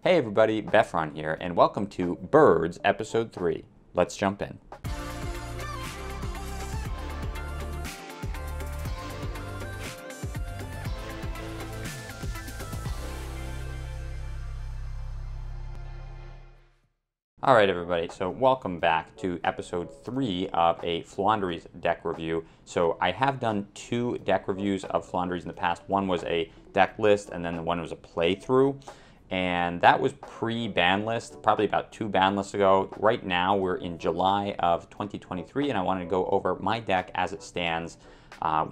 Hey everybody, Befron here, and welcome to Birds Episode 3. Let's jump in. Alright everybody, so welcome back to Episode 3 of a Floowandereeze deck review. So I have done 2 deck reviews of Floowandereeze in the past. One was a deck list, and then the one was a playthrough. And that was pre-ban list, probably about 2 ban lists ago. Right now, we're in July of 2023, and I wanted to go over my deck as it stands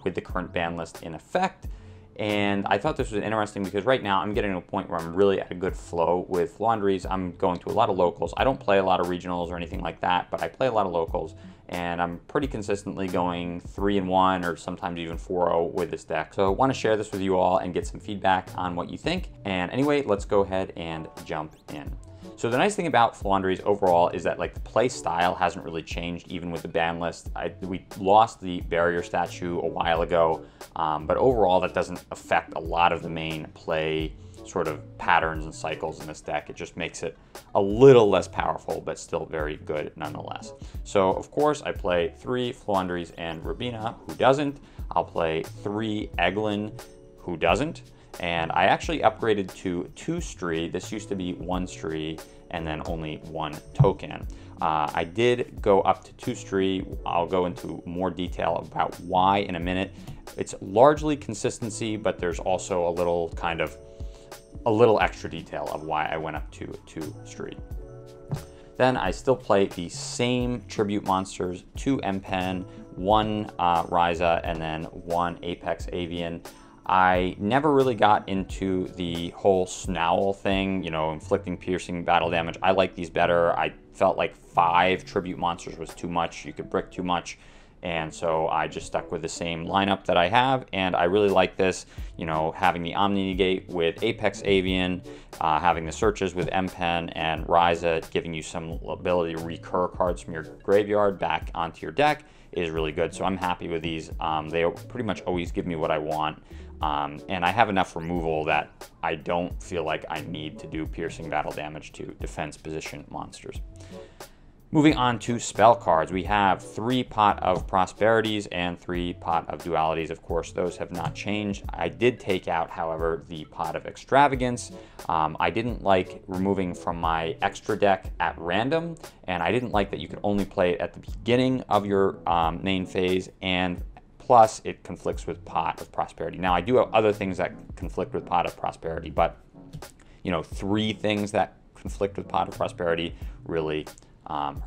with the current ban list in effect. And I thought this was interesting because right now I'm getting to a point where I'm really at a good flow with Floowandereeze. I'm going to a lot of locals. I don't play a lot of regionals or anything like that, but I play a lot of locals. And I'm pretty consistently going 3-1 or sometimes even 4-0 with this deck. So I want to share this with you all and get some feedback on what you think. And anyway, let's go ahead and jump in. So the nice thing about Floowandereeze overall is that like the play style hasn't really changed even with the ban list. We lost the barrier statue a while ago, but overall that doesn't affect a lot of the main play sort of patterns and cycles in this deck. It just makes it a little less powerful, but still very good nonetheless. So of course I play 3 Floowandereeze and Rubina, who doesn't? I'll play 3 Eglin, who doesn't? And I actually upgraded to 2 Stree. This used to be 1 Stree and then only 1 token. I did go up to 2 Stree. I'll go into more detail about why in a minute. It's largely consistency, but there's also a little extra detail of why I went up to 2 Stree. Then I still play the same tribute monsters, 2 M-Pen, 1 Ryza, and then 1 Apex Avian. I never really got into the whole Snowl thing, you know, inflicting piercing battle damage. I like these better. I felt like 5 tribute monsters was too much. You could brick too much. And so I just stuck with the same lineup that I have. And I really like this, you know, having the Omni Negate with Apex Avian, having the searches with M-Pen and Ryza, giving you some ability to recur cards from your graveyard back onto your deck is really good. So I'm happy with these. They pretty much always give me what I want. And I have enough removal that I don't feel like I need to do piercing battle damage to defense position monsters. Moving on to spell cards, we have 3 Pot of Prosperities and 3 Pot of Dualities. Of course, those have not changed. I did take out, however, the Pot of Extravagance. I didn't like removing from my extra deck at random, and I didn't like that you could only play it at the beginning of your main phase, and plus it conflicts with Pot of Prosperity. Now, I do have other things that conflict with Pot of Prosperity, but, you know, 3 things that conflict with Pot of Prosperity really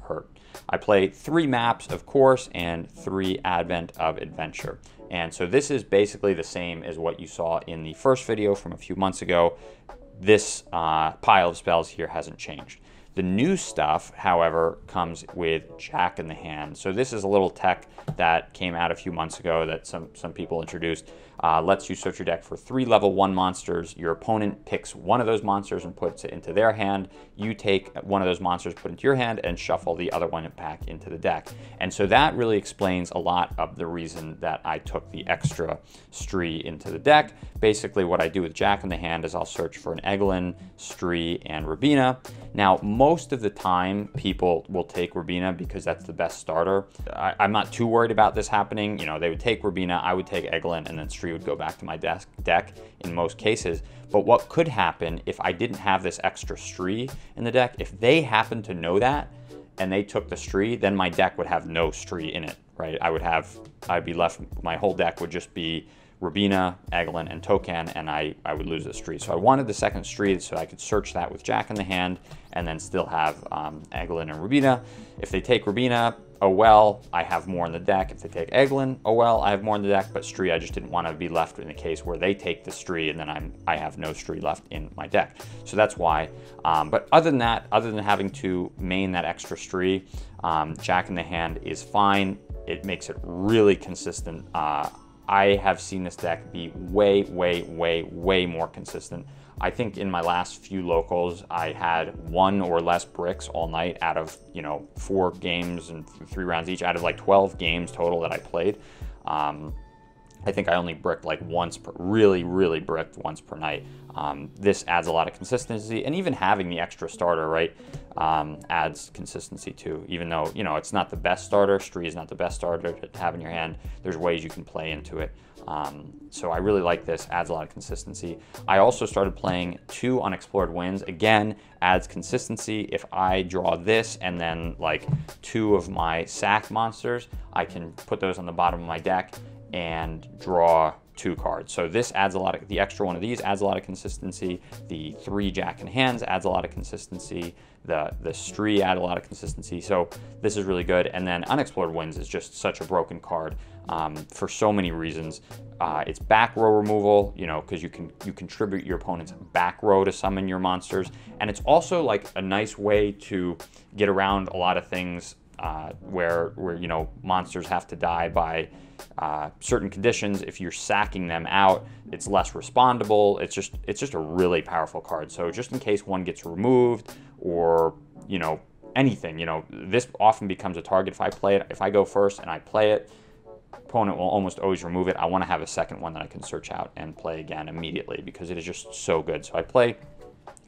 hurt. I play 3 maps, of course, and 3 Advent of Adventure. And so this is basically the same as what you saw in the first video from a few months ago. This pile of spells here hasn't changed. The new stuff, however, comes with Jack in the Hand. So this is a little tech that came out a few months ago that some people introduced. Lets you search your deck for 3 level 1 monsters. Your opponent picks one of those monsters and puts it into their hand. You take one of those monsters, put it into your hand, and shuffle the other one back into the deck. And so that really explains a lot of the reason that I took the extra Stree into the deck. Basically, what I do with Jack in the Hand is I'll search for an Eglin, Stree, and Rubina. Now, most of the time, people will take Rubina because that's the best starter. I'm not too worried about this happening. You know, they would take Rubina, I would take Eglin, and then Stree would go back to my deck in most cases. But what could happen if I didn't have this extra Stree in the deck, if they happened to know that and they took the Stree, then my deck would have no Stree in it, right? I'd be left, my whole deck would just be Rubina, Eglin, and Token, and I would lose the Stree. So I wanted the second Stree so I could search that with Jack in the Hand and then still have Eglin and Rubina. If they take Rubina, oh well, I have more in the deck. If they take Eglin, oh well, I have more in the deck, but Stree, I just didn't want to be left in a case where they take the Stree and then I have no Stree left in my deck. So that's why. But other than that, other than having to main that extra Stree, Jack in the Hand is fine. It makes it really consistent. I have seen this deck be way, way, way, way more consistent. I think in my last few locals, I had 1 or less bricks all night out of, you know, 4 games and 3 rounds each, out of like 12 games total that I played. I think I only bricked like once, really bricked once per night. This adds a lot of consistency, and even having the extra starter, right, adds consistency too. Even though, you know, it's not the best starter, Stree is not the best starter to have in your hand, there's ways you can play into it. So I really like this, adds a lot of consistency. I also started playing 2 Unexplored Winds. Again, adds consistency. If I draw this and then like 2 of my sack monsters, I can put those on the bottom of my deck and draw 2 cards. So this adds a lot of, the extra one of these adds a lot of consistency. The 3 Jack in Hands adds a lot of consistency. The Stree add a lot of consistency. So this is really good. And then Unexplored Winds is just such a broken card for so many reasons. It's back row removal, you know, because you contribute your opponent's back row to summon your monsters. And it's also like a nice way to get around a lot of things where you know, monsters have to die by certain conditions. If you're sacking them out, it's less respondable. It's just a really powerful card. So just in case one gets removed, or, you know, anything, you know, this often becomes a target. If I play it, if I go first and I play it, opponent will almost always remove it. I want to have a second one that I can search out and play again immediately, because it is just so good. So I play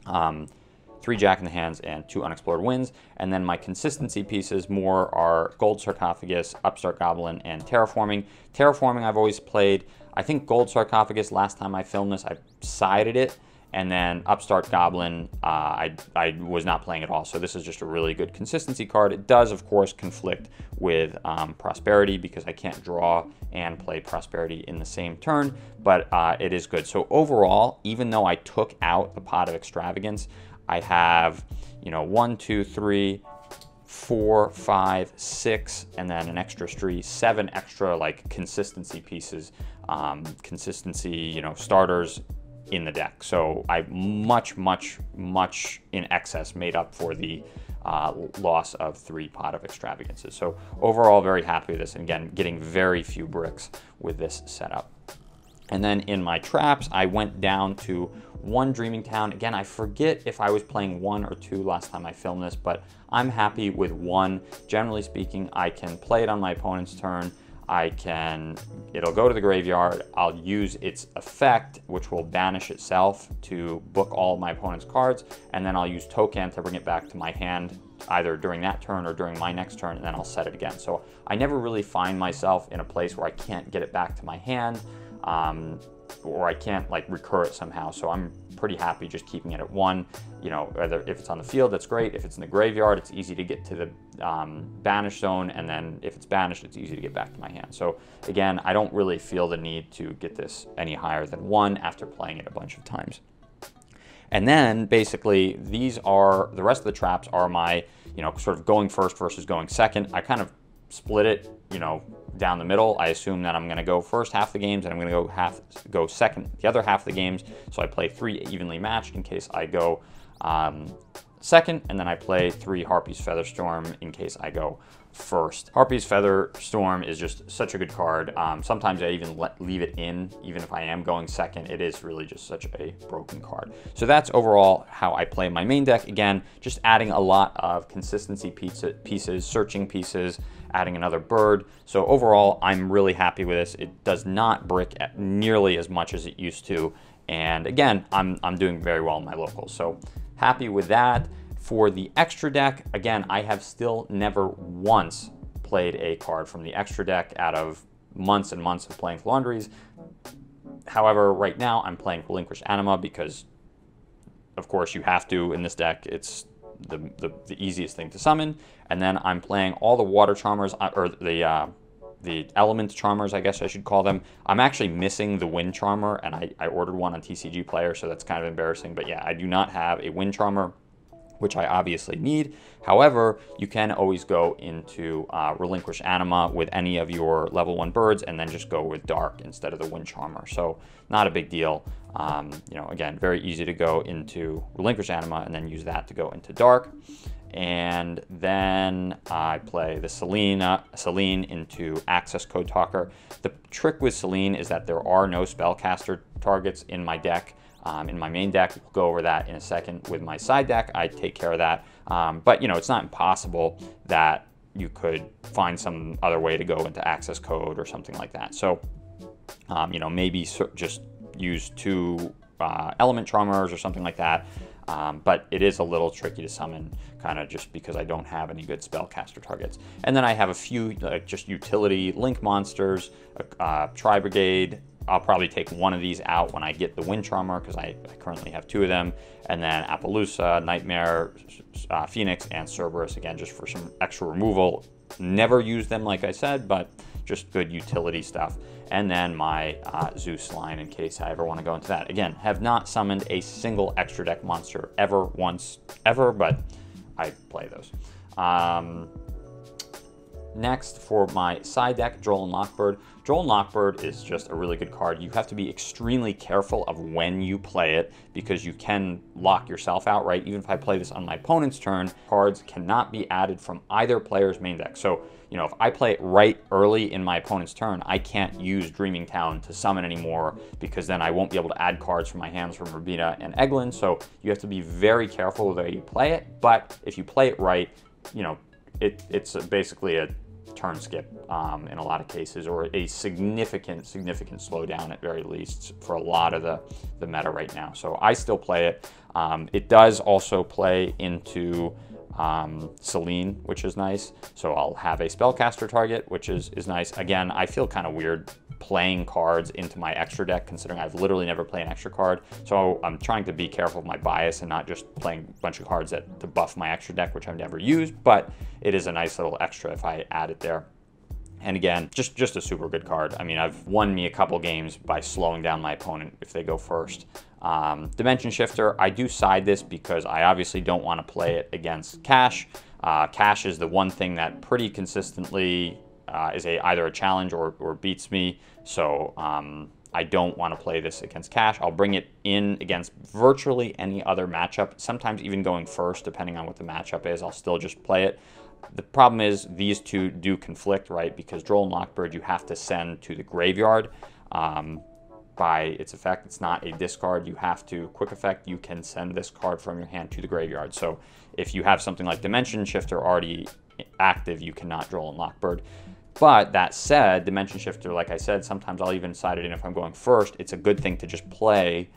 3 Jack in the Hands and 2 Unexplored Winds, and then my consistency pieces more are Gold Sarcophagus, Upstart Goblin, and Terraforming. Terraforming I've always played. I think Gold Sarcophagus, last time I filmed this, I sided it, and then Upstart Goblin, I was not playing at all. So this is just a really good consistency card. It does, of course, conflict with Prosperity, because I can't draw and play Prosperity in the same turn, but it is good. So overall, even though I took out the Pot of Extravagance, I have, you know, 1, 2, 3, 4, 5, 6, and then an extra Stree, 7 extra like consistency pieces, consistency, you know, starters in the deck. So I much in excess made up for the loss of 3 Pot of Extravagances. So overall, very happy with this. And again, getting very few bricks with this setup. And then in my traps, I went down to 1 Dreaming Town. Again, I forget if I was playing 1 or 2 last time I filmed this, but I'm happy with 1. Generally speaking, I can play it on my opponent's turn. It'll go to the graveyard. I'll use its effect, which will banish itself to book all of my opponent's cards, and then I'll use Token to bring it back to my hand, either during that turn or during my next turn, and then I'll set it again. So I never really find myself in a place where I can't get it back to my hand, or I can't like recur it somehow. So I'm pretty happy just keeping it at 1. You know, whether if it's on the field, that's great. If it's in the graveyard, it's easy to get to the banish zone, and then if it's banished, it's easy to get back to my hand. So again, I don't really feel the need to get this any higher than 1 after playing it a bunch of times. And then basically these are, the rest of the traps are my, you know, sort of going first versus going second. I kind of split it, you know, down the middle. I assume that I'm going to go first half the games, and I'm going to go second the other half of the games. So I play 3 evenly matched in case I go second, and then I play 3 Harpy's Featherstorm in case I go first. Harpy's Featherstorm is just such a good card. Sometimes I even leave it in, even if I am going second. It is really just such a broken card. So that's overall how I play my main deck. Again, just adding a lot of consistency pieces, searching pieces, adding another bird. So overall, I'm really happy with this. It does not brick nearly as much as it used to. And again, I'm doing very well in my locals. So happy with that. For the extra deck, again, I have still never once played a card from the extra deck out of months and months of playing Floowandereeze. However, right now I'm playing Relinquish Anima because, of course, you have to in this deck. It's the easiest thing to summon. And then I'm playing all the Water Charmers, or the Element Charmers, I guess I should call them. I'm actually missing the Wind Charmer, and I ordered one on TCG Player, so that's kind of embarrassing. But yeah, I do not have a Wind Charmer, which I obviously need. However, you can always go into Relinquish Anima with any of your level 1 birds, and then just go with Dark instead of the Wind Charmer. So not a big deal. You know, again, very easy to go into Relinquish Anima and then use that to go into Dark. And then I play the Selene into Access Code Talker. The trick with Selene is that there are no spellcaster targets in my deck. In my main deck, we'll go over that in a second. With my side deck, I take care of that. But, you know, it's not impossible that you could find some other way to go into access code or something like that. So, you know, maybe just use 2 element charmers or something like that. But it is a little tricky to summon, kind of just because I don't have any good spellcaster targets. And then I have a few just utility link monsters, Tri-Brigade. I'll probably take one of these out when I get the Wind Charmer, because I currently have 2 of them. And then Appaloosa, Nightmare, Phoenix, and Cerberus, again, just for some extra removal. Never use them, like I said, but just good utility stuff. And then my Zeus line, in case I ever want to go into that. Again, have not summoned a single extra deck monster once ever, but I play those. Next, for my side deck, Droll and Lockbird. Droll and Lockbird is just a really good card. You have to be extremely careful of when you play it, because you can lock yourself out, right? Even if I play this on my opponent's turn, cards cannot be added from either player's main deck. So, you know, if I play it right early in my opponent's turn, I can't use Dreaming Town to summon anymore, because then I won't be able to add cards from my hands from Rabina and Eglin. So you have to be very careful with the way you play it. But if you play it right, you know, it's basically a turn skip in a lot of cases, or a significant slowdown at very least for a lot of the meta right now. So I still play it. It does also play into Selene, which is nice. So I'll have a spellcaster target, which is nice. Again, I feel kind of weird playing cards into my extra deck, considering I've literally never played an extra card. So I'm trying to be careful of my bias and not just playing a bunch of cards to buff my extra deck, which I've never used, but it is a nice little extra if I add it there. And again, just a super good card. I mean, I've won me a couple games by slowing down my opponent if they go first. Dimension Shifter, I do side this because I obviously don't want to play it against Cash. Cash is the one thing that pretty consistently is either a challenge or beats me. So I don't want to play this against Cash. I'll bring it in against virtually any other matchup, sometimes even going first, depending on what the matchup is. I'll still just play it. The problem is these two do conflict, right? Because Droll and Lockbird you have to send to the graveyard by its effect. It's not a discard. You have to, quick effect, you can send this card from your hand to the graveyard. So if you have something like Dimension Shifter already active, you cannot Droll and Lockbird. But that said, Dimension Shifter, like I said, sometimes I'll even side it in if I'm going first. It's a good thing to just play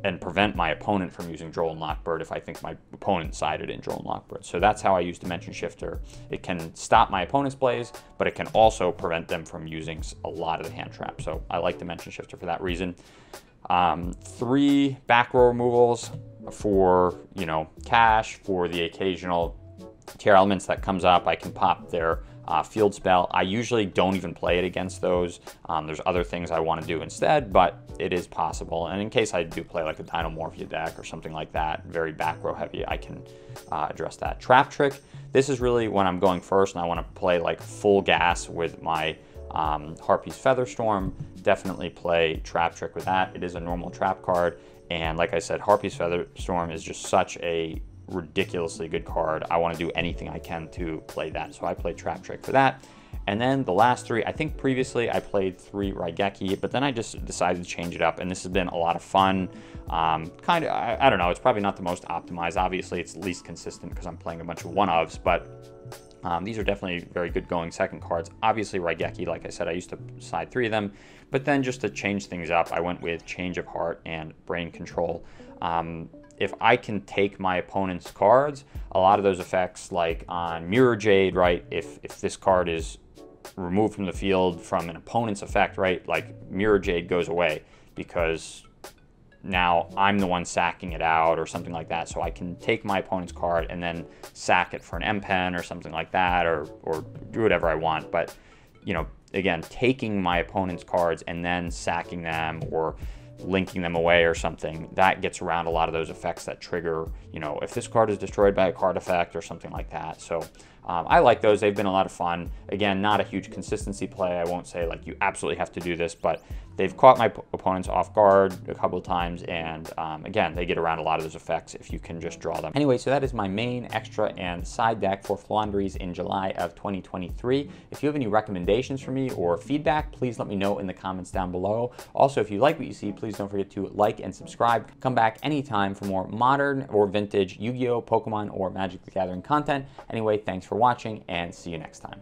and prevent my opponent from using Droll and Lockbird if I think my opponent sided in Droll and Lockbird. So that's how I use Dimension Shifter. It can stop my opponent's plays, but it can also prevent them from using a lot of the hand traps. So I like Dimension Shifter for that reason. 3 back row removals for, you know, Cash, for the occasional Tearlaments that comes up. I can pop their field spell. I usually don't even play it against those. There's other things I want to do instead, but it is possible. And in case I do play like a Dinomorphia deck or something like that, very back row heavy, I can address that. Trap Trick, this is really when I'm going first and I want to play like full gas with my Harpy's Featherstorm. Definitely play Trap Trick with that. It is a normal trap card. And like I said, Harpy's Featherstorm is just such a ridiculously good card. I want to do anything I can to play that, so I play Trap Trick for that. And then the last 3, I think previously I played 3 Raigeki, but then I just decided to change it up, and this has been a lot of fun. Kind of, I don't know, it's probably not the most optimized. Obviously, it's least consistent because I'm playing a bunch of one-ofs, but these are definitely very good going second cards. Obviously, Raigeki, like I said, I used to side 3 of them, but then just to change things up, I went with Change of Heart and Brain Control. If I can take my opponent's cards, a lot of those effects, like on Mirror Jade, right? If this card is removed from the field from an opponent's effect, right? Like Mirror Jade goes away because now I'm the one sacking it out or something like that. So I can take my opponent's card and then sack it for an M-Pen or something like that, or do whatever I want. But, you know, again, taking my opponent's cards and then sacking them or linking them away or something, that gets around a lot of those effects that trigger, you know, if this card is destroyed by a card effect or something like that. So I like those. They've been a lot of fun. Again, not a huge consistency play. I won't say like you absolutely have to do this, but they've caught my opponents off guard a couple of times, and again, they get around a lot of those effects if you can just draw them. Anyway, so that is my main, extra, and side deck for Floowandereeze in July of 2023. If you have any recommendations for me or feedback, please let me know in the comments down below. Also, if you like what you see, please don't forget to like and subscribe. Come back anytime for more modern or vintage Yu-Gi-Oh, Pokemon, or Magic the Gathering content. Anyway, thanks for watching, and see you next time.